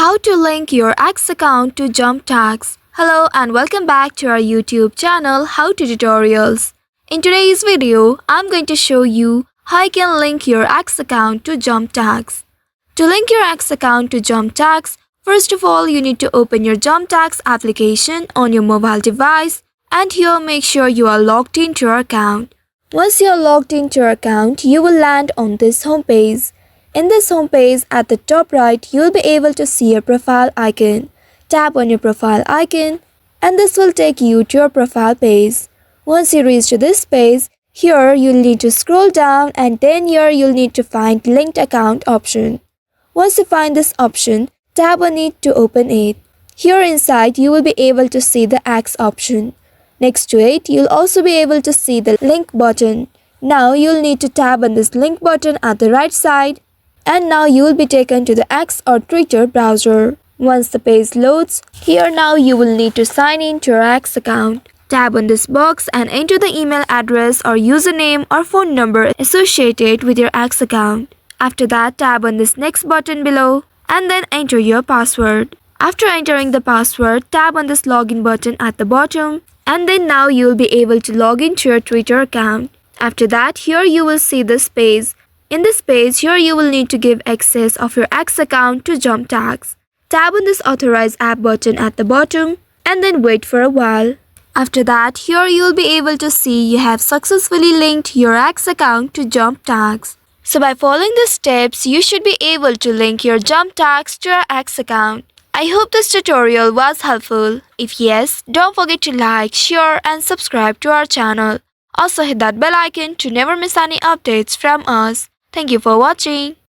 How to link your X account to Jumptask. Hello and welcome back to our YouTube channel How to Tutorials. In today's video, I'm going to show you how you can link your X account to Jumptask. To link your X account to Jumptask, first of all you need to open your Jumptask application on your mobile device, and here make sure you are logged into your account. Once you are logged into your account, you will land on this homepage. In this homepage, at the top right, you will be able to see your profile icon. Tap on your profile icon and this will take you to your profile page. Once you reach to this page, here you'll need to scroll down and then here you'll need to find linked account option. Once you find this option, tap on it to open it. Here inside, you will be able to see the X option. Next to it, you'll also be able to see the link button. Now you'll need to tap on this link button at the right side. And now you will be taken to the X or Twitter browser. Once the page loads, here now you will need to sign in to your X account. Tap on this box and enter the email address or username or phone number associated with your X account. After that, tap on this next button below and then enter your password. After entering the password, tap on this login button at the bottom and then now you will be able to log into your Twitter account. After that, here you will see this page. In this page, here you will need to give access of your X account to Jumptask. Tap on this Authorize App button at the bottom and then wait for a while. After that, here you will be able to see you have successfully linked your X account to Jumptask. So by following the steps, you should be able to link your Jumptask to your X account. I hope this tutorial was helpful. If yes, don't forget to like, share and subscribe to our channel. Also hit that bell icon to never miss any updates from us. Thank you for watching.